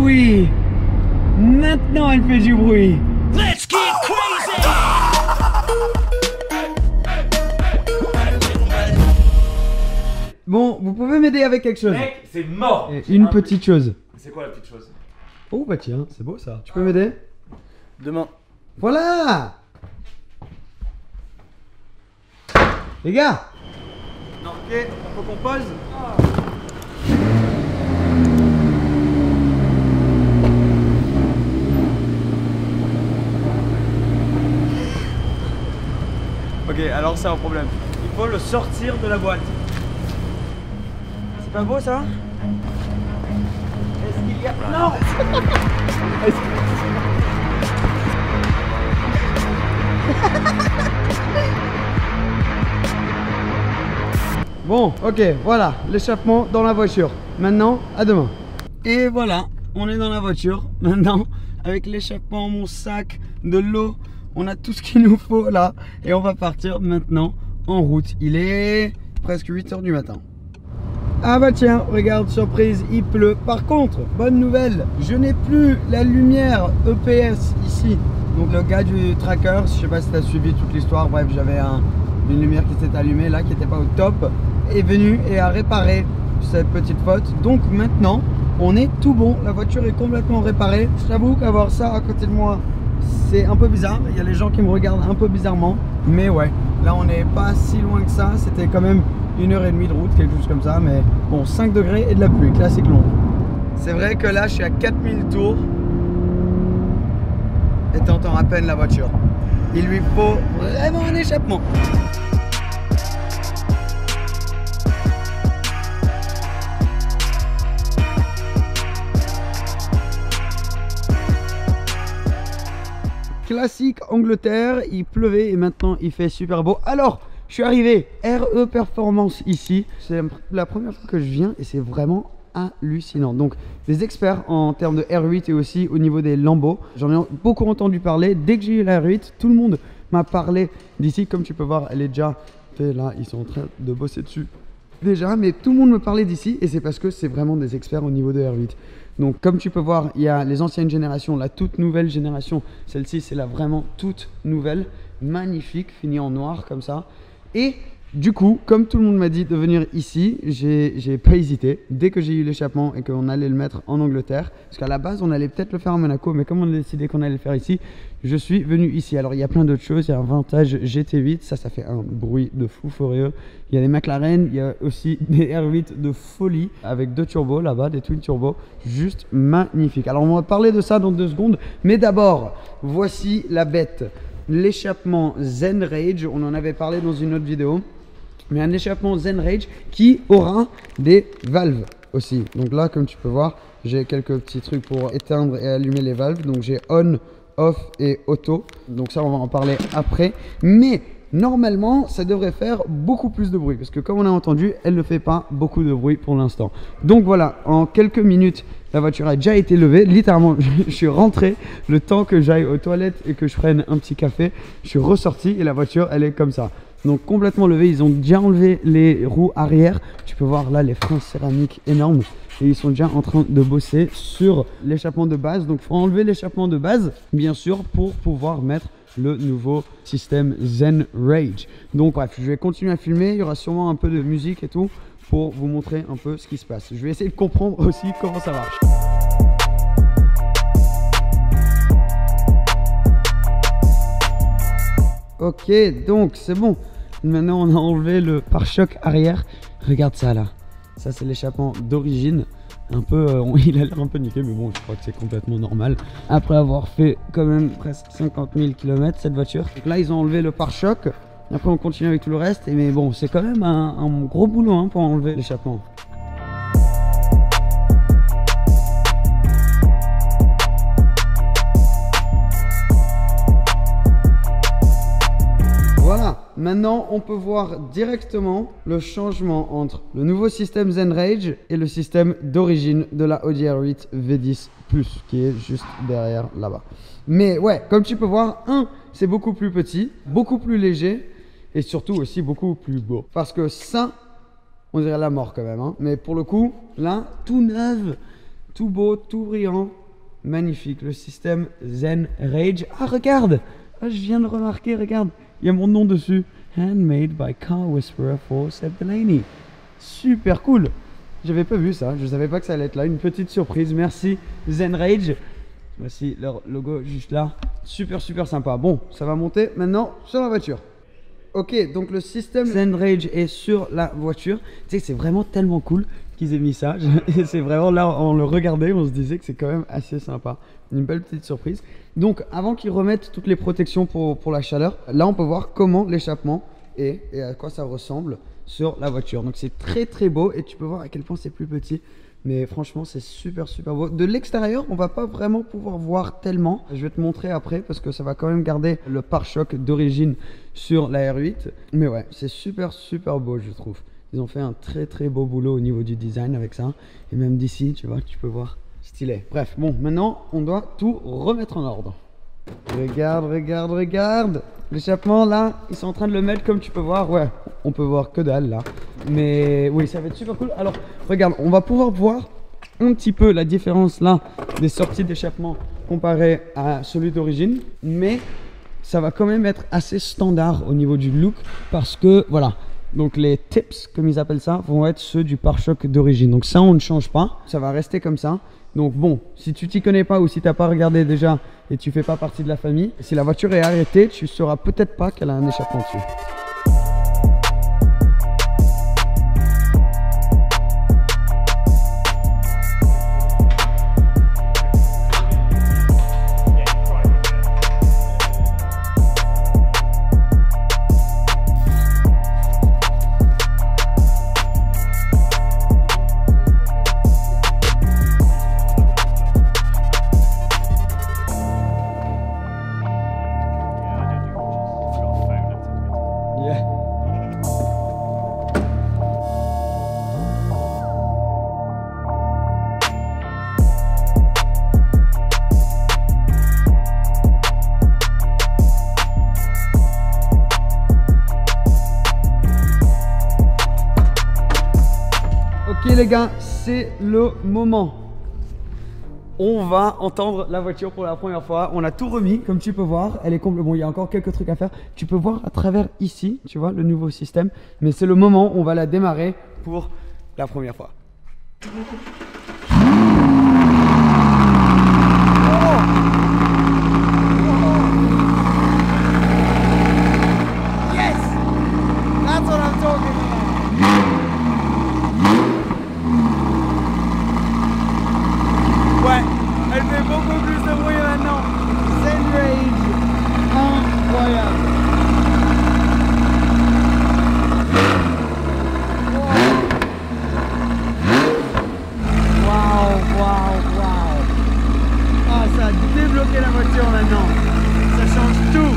bruit. Maintenant, elle fait du bruit. Let's get crazy. Bon, vous pouvez m'aider avec quelque chose. Mec, c'est mort. Une petite chose. C'est quoi la petite chose? Oh bah tiens, c'est beau ça. Tu peux m'aider? Demain. Voilà. Les gars. Non, ok, faut qu'on pose. Ok, alors c'est un problème. Il faut le sortir de la boîte. C'est pas beau ça? Est-ce qu'il y a... Non. Bon, ok, voilà, l'échappement dans la voiture. Maintenant, à demain. Et voilà, on est dans la voiture. Maintenant, avec l'échappement, mon sac, de l'eau, on a tout ce qu'il nous faut là. Et on va partir maintenant en route. Il est presque 8 h du matin. Ah bah tiens, regarde, surprise, il pleut. Par contre, bonne nouvelle, je n'ai plus la lumière EPS ici. Donc le gars du tracker, je sais pas si tu as suivi toute l'histoire, bref, j'avais une lumière qui s'était allumée là, qui n'était pas au top, est venu et a réparé cette petite faute. Donc maintenant, on est tout bon, la voiture est complètement réparée. Je t'avoue qu'avoir ça à côté de moi, c'est un peu bizarre. Il y a les gens qui me regardent un peu bizarrement. Mais ouais, là on n'est pas si loin que ça. C'était quand même 1h30 de route, quelque chose comme ça. Mais bon, 5 degrés et de la pluie, classique long. C'est vrai que là, je suis à 4000 tours. Et t'entends à peine la voiture. Il lui faut vraiment un échappement. Classique Angleterre, il pleuvait et maintenant il fait super beau. Alors, je suis arrivé RE Performance ici. C'est la première fois que je viens et c'est vraiment hallucinant. Donc, des experts en termes de R8 et aussi au niveau des lambeaux. J'en ai beaucoup entendu parler. Dès que j'ai eu la R8, tout le monde m'a parlé d'ici. Comme tu peux voir, elle est déjà faite là. Ils sont en train de bosser dessus déjà. Mais tout le monde me parlait d'ici et c'est parce que c'est vraiment des experts au niveau de R8. Donc comme tu peux voir, il y a les anciennes générations, la toute nouvelle génération. Celle-ci, c'est la vraiment toute nouvelle, magnifique, finie en noir comme ça. Et du coup, comme tout le monde m'a dit de venir ici, j'ai pas hésité. Dès que j'ai eu l'échappement et qu'on allait le mettre en Angleterre, parce qu'à la base, on allait peut-être le faire à Monaco, mais comme on a décidé qu'on allait le faire ici, je suis venu ici. Alors, il y a plein d'autres choses. Il y a un Vantage GT8, ça fait un bruit de fou furieux. Il y a des McLaren, il y a aussi des R8 de folie avec 2 turbos là-bas, des twin turbos, juste magnifiques. Alors, on va parler de ça dans 2 secondes, mais d'abord, voici la bête. L'échappement Zen Rage, on en avait parlé dans une autre vidéo. Mais un échappement Zen Rage qui aura des valves aussi. Donc là, comme tu peux voir, j'ai quelques petits trucs pour éteindre et allumer les valves. Donc j'ai on, off et auto. Donc ça, on va en parler après. Mais normalement, ça devrait faire beaucoup plus de bruit. Parce que comme on a entendu, elle ne fait pas beaucoup de bruit pour l'instant. Donc voilà, en quelques minutes, la voiture a déjà été levée. Littéralement, je suis rentré. Le temps que j'aille aux toilettes et que je prenne un petit café, je suis ressorti et la voiture, elle est comme ça. Donc complètement levé, ils ont déjà enlevé les roues arrière. Tu peux voir là les freins céramiques énormes. Et ils sont déjà en train de bosser sur l'échappement de base. Donc il faut enlever l'échappement de base, bien sûr, pour pouvoir mettre le nouveau système Zen Rage. Donc bref, je vais continuer à filmer. Il y aura sûrement un peu de musique et tout pour vous montrer un peu ce qui se passe. Je vais essayer de comprendre aussi comment ça marche. Ok, donc c'est bon. Maintenant, on a enlevé le pare-choc arrière. Regarde ça là. Ça, c'est l'échappement d'origine. Un peu, il a l'air un peu niqué, mais bon, je crois que c'est complètement normal. Après avoir fait quand même presque 50 000 km cette voiture. Donc là, ils ont enlevé le pare-choc. Après, on continue avec tout le reste. Mais bon, c'est quand même un gros boulot hein, pour enlever l'échappement. Voilà, maintenant on peut voir directement le changement entre le nouveau système Zen Rage et le système d'origine de la Audi R8 V10 Plus qui est juste derrière là-bas. Mais ouais, comme tu peux voir, c'est beaucoup plus petit, beaucoup plus léger et surtout aussi beaucoup plus beau. Parce que ça, on dirait la mort quand même. Hein. Mais pour le coup, là, tout tout beau, tout brillant. Magnifique, le système Zen Rage. Ah, regarde, ah, je viens de remarquer, regarde, il y a mon nom dessus. Handmade by Car Whisperer for Seb Delaney. Super cool. J'avais pas vu ça, je savais pas que ça allait être là. Une petite surprise, merci Zen Rage. Voici leur logo juste là. Super, super sympa. Bon, ça va monter maintenant sur la voiture. Ok, donc le système Zen Rage est sur la voiture. Tu sais, c'est vraiment tellement cool qu'ils aient mis ça. C'est vraiment là, on le regardait, on se disait que c'est quand même assez sympa. Une belle petite surprise. Donc, avant qu'ils remettent toutes les protections pour la chaleur, là, on peut voir comment l'échappement est et à quoi ça ressemble sur la voiture. Donc, c'est très, très beau et tu peux voir à quel point c'est plus petit. Mais franchement, c'est super, super beau. De l'extérieur, on va pas vraiment pouvoir voir tellement. Je vais te montrer après parce que ça va quand même garder le pare-choc d'origine sur la R8. Mais ouais, c'est super, super beau, je trouve. Ils ont fait un très, très beau boulot au niveau du design avec ça. Et même d'ici, tu vois, tu peux voir. Stylé. Bref, bon, maintenant, on doit tout remettre en ordre. Regarde, regarde, regarde. L'échappement, là, ils sont en train de le mettre comme tu peux voir. Ouais, on peut voir que dalle, là. Mais oui, ça va être super cool. Alors, regarde, on va pouvoir voir un petit peu la différence, là, des sorties d'échappement comparé à celui d'origine. Mais ça va quand même être assez standard au niveau du look parce que, voilà. Donc les tips, comme ils appellent ça, vont être ceux du pare-choc d'origine. Donc ça, on ne change pas. Ça va rester comme ça. Donc bon, si tu t'y connais pas ou si tu n'as pas regardé déjà et tu fais pas partie de la famille, si la voiture est arrêtée, tu sauras peut-être pas qu'elle a un échappement dessus. Ok les gars, c'est le moment. On va entendre la voiture pour la première fois. On a tout remis, comme tu peux voir. Elle est complète. Bon, il y a encore quelques trucs à faire. Tu peux voir à travers ici, tu vois, le nouveau système. Mais c'est le moment, on va la démarrer pour la première fois. Yes! That's what I'm talking about. Ouais, elle fait beaucoup plus de bruit maintenant. Zen Rage, incroyable. Waouh, waouh, waouh. Ah, ça a débloqué la voiture maintenant. Ça change tout.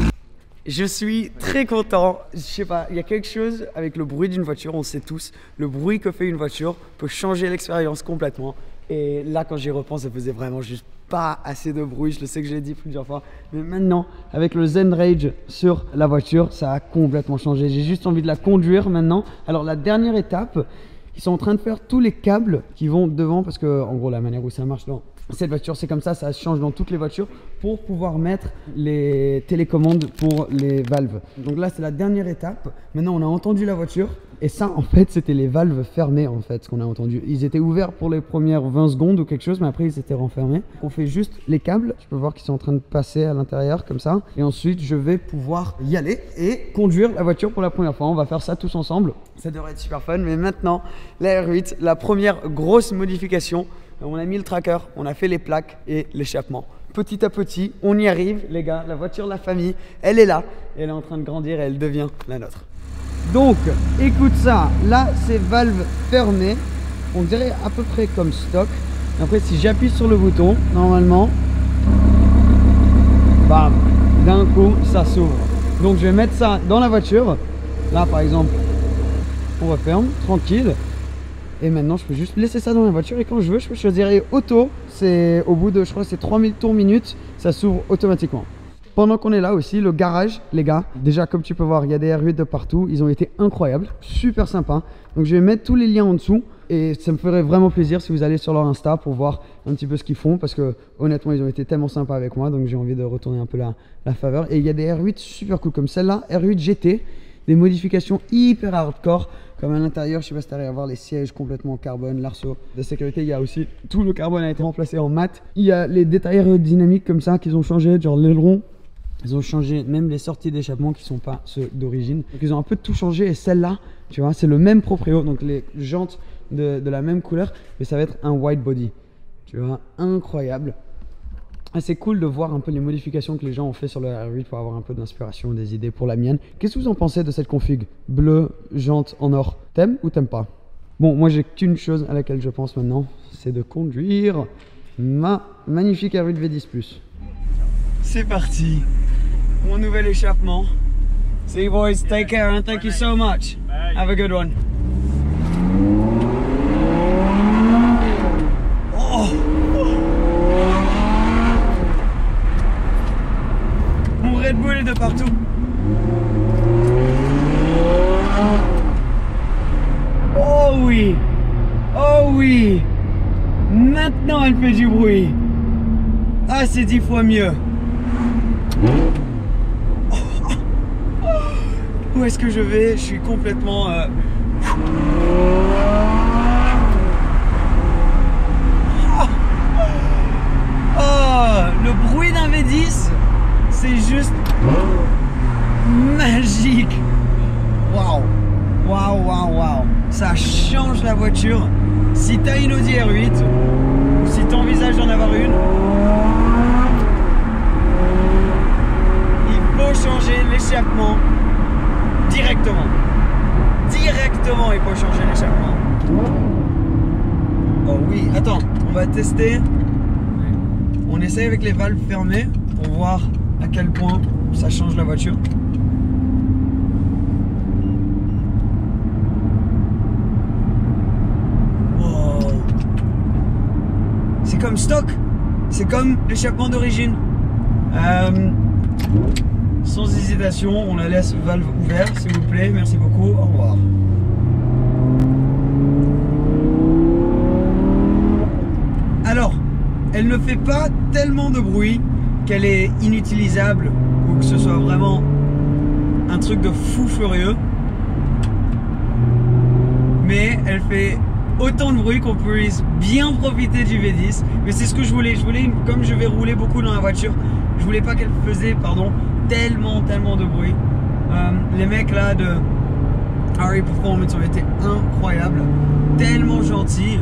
Je suis très content. Je sais pas, il y a quelque chose avec le bruit d'une voiture, on sait tous. Le bruit que fait une voiture peut changer l'expérience complètement. Et là, quand j'y repense, ça faisait vraiment juste pas assez de bruit. Je le sais que je l'ai dit plusieurs fois. Mais maintenant, avec le Zen Rage sur la voiture, ça a complètement changé. J'ai juste envie de la conduire maintenant. Alors, la dernière étape, ils sont en train de faire tous les câbles qui vont devant. Parce que, en gros, la manière où ça marche dans cette voiture, c'est comme ça change dans toutes les voitures pour pouvoir mettre les télécommandes pour les valves. Donc là, c'est la dernière étape. Maintenant, on a entendu la voiture. Et ça, en fait, c'était les valves fermées, en fait, ce qu'on a entendu. Ils étaient ouverts pour les premières 20 secondes ou quelque chose, mais après, ils étaient renfermés. On fait juste les câbles. Tu peux voir qu'ils sont en train de passer à l'intérieur, comme ça. Et ensuite, je vais pouvoir y aller et conduire la voiture pour la première fois. On va faire ça tous ensemble. Ça devrait être super fun. Mais maintenant, la R8, la première grosse modification. On a mis le tracker, on a fait les plaques et l'échappement. Petit à petit, on y arrive, les gars. La voiture, la famille, elle est là. Elle est en train de grandir et elle devient la nôtre. Donc, écoute ça, là c'est valve fermée, on dirait à peu près comme stock. Après, si j'appuie sur le bouton, normalement, bam, d'un coup ça s'ouvre. Donc je vais mettre ça dans la voiture. Là par exemple, on referme, tranquille. Et maintenant je peux juste laisser ça dans la voiture et quand je veux, je peux choisir auto. C'est au bout de, je crois que c'est 3000 tours minute, ça s'ouvre automatiquement. pendant qu'on est là aussi, le garage, les gars, déjà comme tu peux voir, il y a des R8 de partout, ils ont été incroyables, super sympa. Donc je vais mettre tous les liens en dessous et ça me ferait vraiment plaisir si vous allez sur leur Insta pour voir un petit peu ce qu'ils font parce que honnêtement ils ont été tellement sympas avec moi, donc j'ai envie de retourner un peu la faveur. Et il y a des R8 super cool comme celle-là, R8 GT, des modifications hyper hardcore. Comme à l'intérieur, je sais pas si tu arrives à voir les sièges complètement en carbone, l'arceau de sécurité, il y a aussi tout le carbone a été remplacé en mat. Il y a les détails aérodynamiques comme ça qu'ils ont changé, genre l'aileron. Ils ont changé même les sorties d'échappement qui sont pas ceux d'origine. Donc ils ont un peu tout changé et celle-là, tu vois, c'est le même proprio, donc les jantes de la même couleur, mais ça va être un white body. Tu vois, incroyable. Ah, c'est cool de voir un peu les modifications que les gens ont fait sur le R8 pour avoir un peu d'inspiration, des idées pour la mienne. Qu'est-ce que vous en pensez de cette config? Bleu, jante en or. T'aimes ou t'aimes pas? Bon, moi j'ai qu'une chose à laquelle je pense maintenant, c'est de conduire ma magnifique R8 V10+. C'est parti, mon nouvel échappement. See you boys, take care and thank you so much. Have a good one. Oh. Mon Red Bull est de partout. Oh oui, oh oui. Maintenant elle fait du bruit. Ah, c'est 10 fois mieux. Où est-ce que je vais? Je suis complètement... Oh, le bruit d'un V10, c'est juste magique. Waouh, waouh, waouh, waouh. Ça change la voiture. Si tu as une Audi R8, ou si tu envisages d'en avoir une, il faut changer l'échappement directement. Directement, il faut changer l'échappement. Oh oui, attends, on va tester. On essaye avec les valves fermées pour voir à quel point ça change la voiture. Wow. C'est comme stock. C'est comme l'échappement d'origine. Sans hésitation, on la laisse valve ouverte, s'il vous plaît. Merci beaucoup. Au revoir. Alors, elle ne fait pas tellement de bruit qu'elle est inutilisable ou que ce soit vraiment un truc de fou furieux. Mais elle fait autant de bruit qu'on puisse bien profiter du V10. Mais c'est ce que je voulais. Comme je vais rouler beaucoup dans la voiture, je voulais pas qu'elle faisait, tellement de bruit. Les mecs là de RE Performance ont été incroyables, tellement gentils.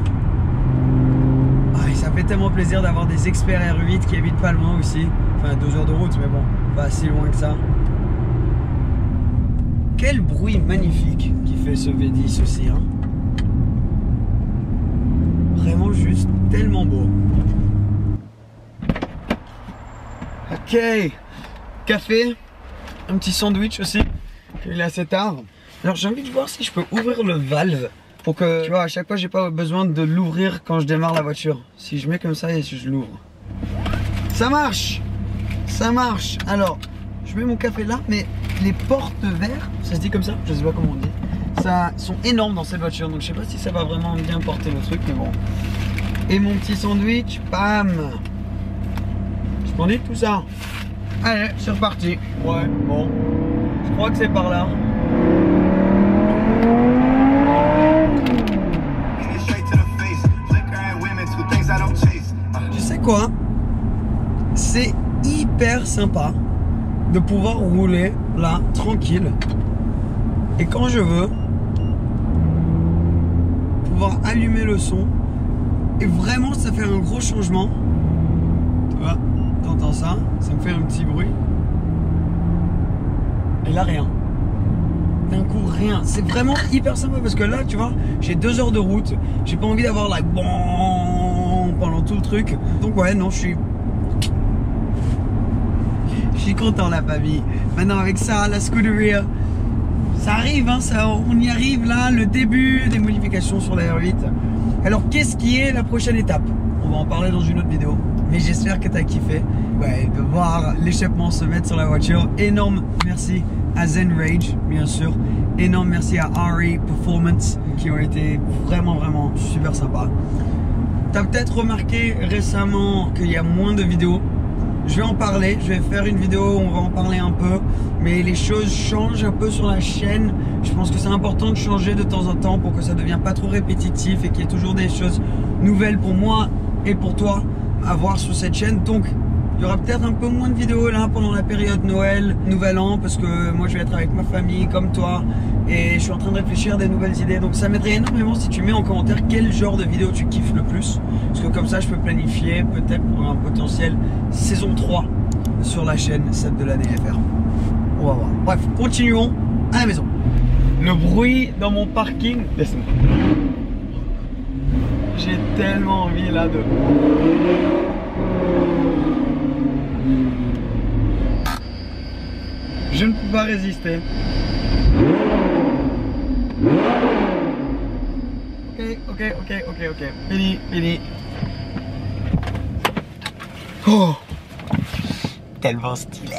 Ça fait tellement plaisir d'avoir des experts R8 qui habitent pas loin aussi. Enfin 2 heures de route, mais bon, pas si loin que ça. Quel bruit magnifique qui fait ce V10 aussi, hein. Vraiment juste tellement beau. Ok, café, un petit sandwich aussi. Il est assez tard. Alors j'ai envie de voir si je peux ouvrir le valve pour que, tu vois, à chaque fois j'ai pas besoin de l'ouvrir quand je démarre la voiture. Si je mets comme ça et je l'ouvre. Ça marche. Ça marche. Alors, je mets mon café là, mais les porte-verres, ça se dit comme ça? Je sais pas comment on dit. Ça sont énormes dans cette voiture, donc je sais pas si ça va vraiment bien porter le truc, mais bon. Et mon petit sandwich, bam. Je prends tout ça. Allez, c'est reparti. Ouais, bon. Je crois que c'est par là. Tu sais quoi? C'est hyper sympa de pouvoir rouler là, tranquille. Et quand je veux, pouvoir allumer le son. Et vraiment, ça fait un gros changement. Tu vois, t'entends ça? Ça me fait un petit bruit. Et là, rien. D'un coup, rien. C'est vraiment hyper sympa parce que là, tu vois, j'ai 2 heures de route. J'ai pas envie d'avoir la bon pendant tout le truc. Donc ouais, non, je suis content, la famille. Maintenant, avec ça, la Scuderia, ça arrive, hein, on y arrive là, le début des modifications sur la R8. Alors, qu'est-ce qui est la prochaine étape? On va en parler dans une autre vidéo. Mais j'espère que tu as kiffé. Ouais, de voir l'échappement se mettre sur la voiture. Énorme merci à Zen Rage, bien sûr. Énorme merci à RE Performance qui ont été vraiment super sympas. Tu as peut-être remarqué récemment qu'il y a moins de vidéos. Je vais en parler, je vais faire une vidéo où on va en parler un peu. Mais les choses changent un peu sur la chaîne. Je pense que c'est important de changer de temps en temps pour que ça ne devienne pas trop répétitif et qu'il y ait toujours des choses nouvelles pour moi et pour toi à voir sur cette chaîne. Donc il y aura peut-être un peu moins de vidéos là pendant la période Noël, Nouvel An, parce que moi je vais être avec ma famille comme toi et je suis en train de réfléchir à des nouvelles idées. Donc ça m'aiderait énormément si tu mets en commentaire quel genre de vidéo tu kiffes le plus, parce que comme ça je peux planifier peut-être pour un potentiel saison 3 sur la chaîne, celle de la DFR. On va voir. Bref, continuons à la maison. Le bruit dans mon parking, laisse-moi. J'ai tellement envie là de... Je ne peux pas résister. Ok. Fini. Oh, tellement stylé.